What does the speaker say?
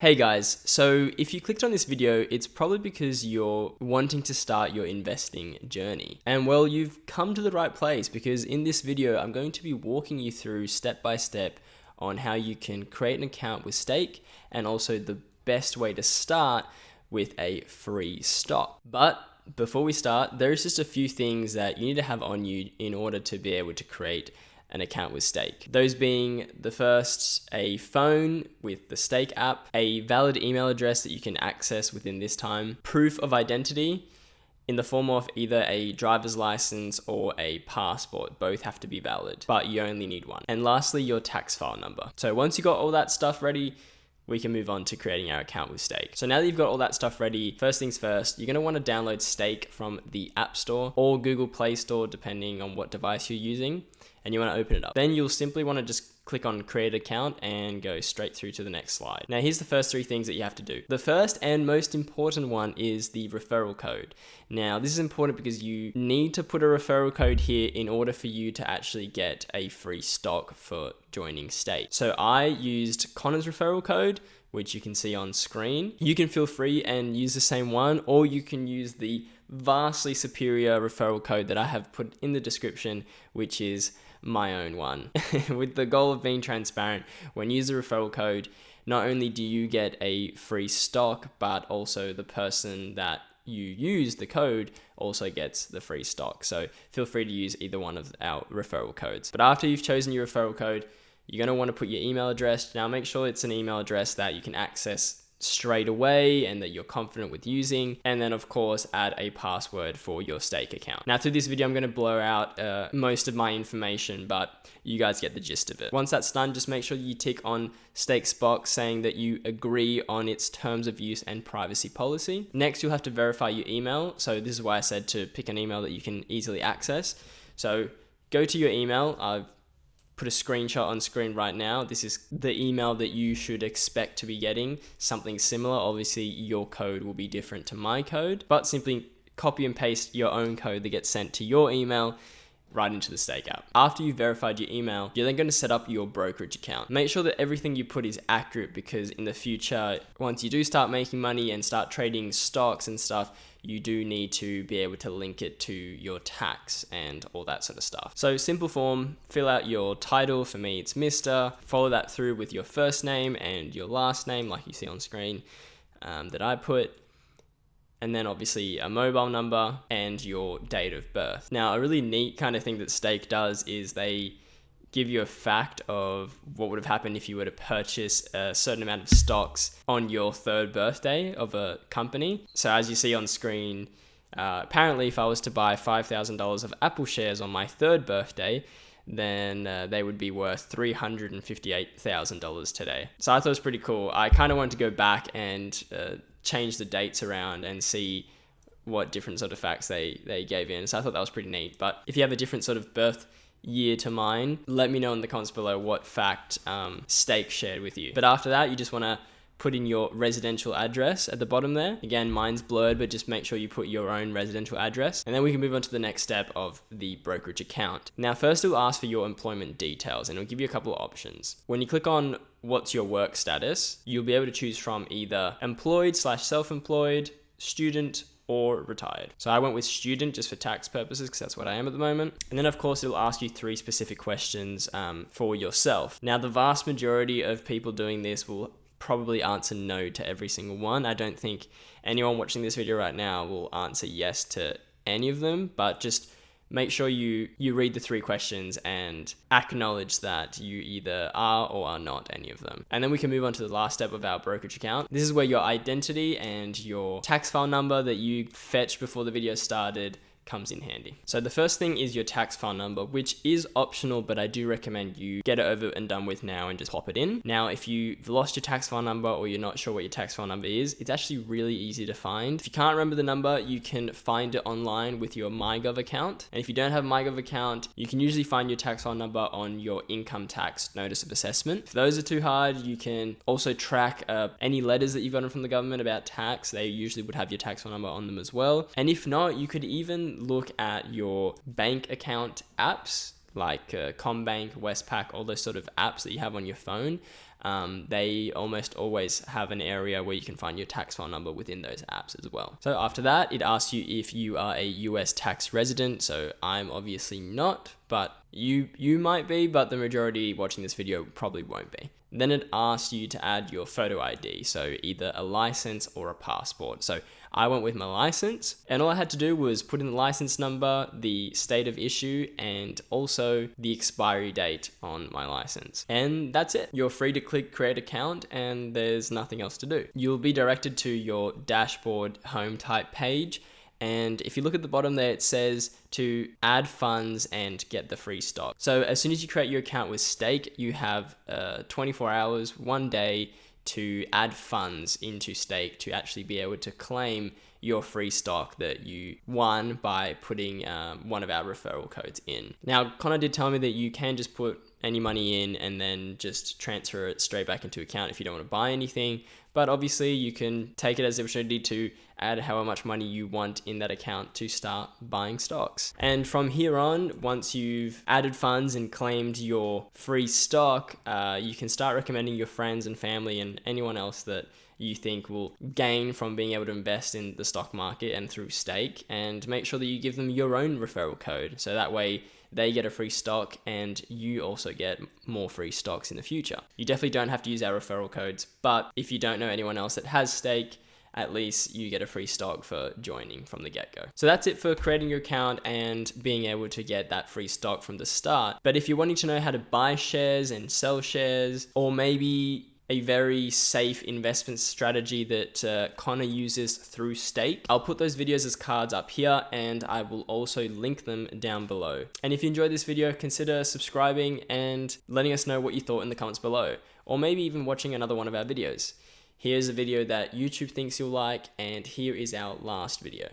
Hey guys, so if you clicked on this video, it's probably because you're wanting to start your investing journey. And well, you've come to the right place because in this video, I'm going to be walking you through step by step on how you can create an account with Stake and also the best way to start with a free stock. But before we start, there's just a few things that you need to have on you in order to be able to create an account with Stake. Those being the first, a phone with the Stake app, a valid email address that you can access within this time, proof of identity in the form of either a driver's license or a passport. Both have to be valid, but you only need one. And lastly, your tax file number. So once you got all that stuff ready, we can move on to creating our account with Stake. So now that you've got all that stuff ready, first things first, you're gonna wanna download Stake from the App Store or Google Play Store, depending on what device you're using, and you wanna open it up. Then you'll simply wanna just click on create account and go straight through to the next slide. Now here's the first three things that you have to do. The first and most important one is the referral code. Now this is important because you need to put a referral code here in order for you to actually get a free stock for joining Stake. So I used Connor's referral code, which you can see on screen. You can feel free and use the same one, or you can use the vastly superior referral code that I have put in the description, which is my own one. With the goal of being transparent, when you use the referral code, not only do you get a free stock, but also the person that you use the code also gets the free stock. So feel free to use either one of our referral codes. But after you've chosen your referral code, you're going to want to put your email address. Now make sure it's an email address that you can access straight away and that you're confident with using, and then of course add a password for your Stake account. Now through this video I'm going to blur out most of my information, but you guys get the gist of it. Once that's done, just make sure you tick on Stake's box saying that you agree on its terms of use and privacy policy. Next you'll have to verify your email, so this is why I said to pick an email that you can easily access. So go to your email. I've put a screenshot on screen right now. This is the email that you should expect to be getting, something similar. Obviously your code will be different to my code, but simply copy and paste your own code that gets sent to your email right into the Stake app. After you've verified your email, you're then going to set up your brokerage account. Make sure that everything you put is accurate, because in the future, once you do start making money and start trading stocks and stuff, you do need to be able to link it to your tax and all that sort of stuff. So simple form, fill out your title. For me, it's Mr. Follow that through with your first name and your last name, like you see on screen that I put. And then obviously a mobile number and your date of birth. Now, a really neat kind of thing that Stake does is they give you a fact of what would have happened if you were to purchase a certain amount of stocks on your third birthday of a company. So as you see on screen, apparently if I was to buy $5,000 of Apple shares on my third birthday, then they would be worth $358,000 today. So I thought it was pretty cool. I kind of wanted to go back and change the dates around and see what different sort of facts they gave in. So I thought that was pretty neat. But if you have a different sort of birth year to mine, let me know in the comments below what fact Stake shared with you. But after that, you just want to put in your residential address at the bottom there. Again, mine's blurred, but just make sure you put your own residential address. And then we can move on to the next step of the brokerage account. Now, first it'll ask for your employment details and it'll give you a couple of options. When you click on what's your work status, you'll be able to choose from either employed/self-employed, student, or retired. So I went with student just for tax purposes because that's what I am at the moment. And then of course it'll ask you three specific questions for yourself. Now the vast majority of people doing this will probably answer no to every single one. I don't think anyone watching this video right now will answer yes to any of them, but just make sure you read the three questions and acknowledge that you either are or are not any of them. And then we can move on to the last step of our brokerage account. This is where your identity and your tax file number that you fetched before the video started comes in handy. So the first thing is your tax file number, which is optional, but I do recommend you get it over and done with now and just pop it in. Now, if you've lost your tax file number or you're not sure what your tax file number is, it's actually really easy to find. If you can't remember the number, you can find it online with your MyGov account. And if you don't have a MyGov account, you can usually find your tax file number on your income tax notice of assessment. If those are too hard, you can also track any letters that you've gotten from the government about tax. They usually would have your tax file number on them as well. And if not, you could even look at your bank account apps like CommBank, Westpac, all those sort of apps that you have on your phone. they almost always have an area where you can find your tax file number within those apps as well. So after that, it asks you if you are a US tax resident. So I'm obviously not, but you might be, but the majority watching this video probably won't be. Then it asks you to add your photo ID, so either a license or a passport. So I went with my license, and all I had to do was put in the license number, the state of issue, and also the expiry date on my license. And that's it. You're free to click create account, and there's nothing else to do. You'll be directed to your dashboard home type page. And if you look at the bottom there, it says to add funds and get the free stock. So as soon as you create your account with Stake, you have 24 hours, 1 day to add funds into Stake to actually be able to claim your free stock that you won by putting one of our referral codes in. Now, Connor did tell me that you can just put any money in and then just transfer it straight back into account if you don't want to buy anything. But obviously you can take it as an opportunity to add however much money you want in that account to start buying stocks. And from here on, once you've added funds and claimed your free stock, you can start recommending your friends and family and anyone else that you think will gain from being able to invest in the stock market and through Stake, and make sure that you give them your own referral code. So that way they get a free stock and you also get more free stocks in the future. You definitely don't have to use our referral codes, but if you don't know anyone else that has Stake, at least you get a free stock for joining from the get-go. So that's it for creating your account and being able to get that free stock from the start. But if you're wanting to know how to buy shares and sell shares, or maybe a very safe investment strategy that Connor uses through Stake, I'll put those videos as cards up here, and I will also link them down below. And if you enjoyed this video, consider subscribing and letting us know what you thought in the comments below, or maybe even watching another one of our videos. Here's a video that YouTube thinks you'll like, and here is our last video.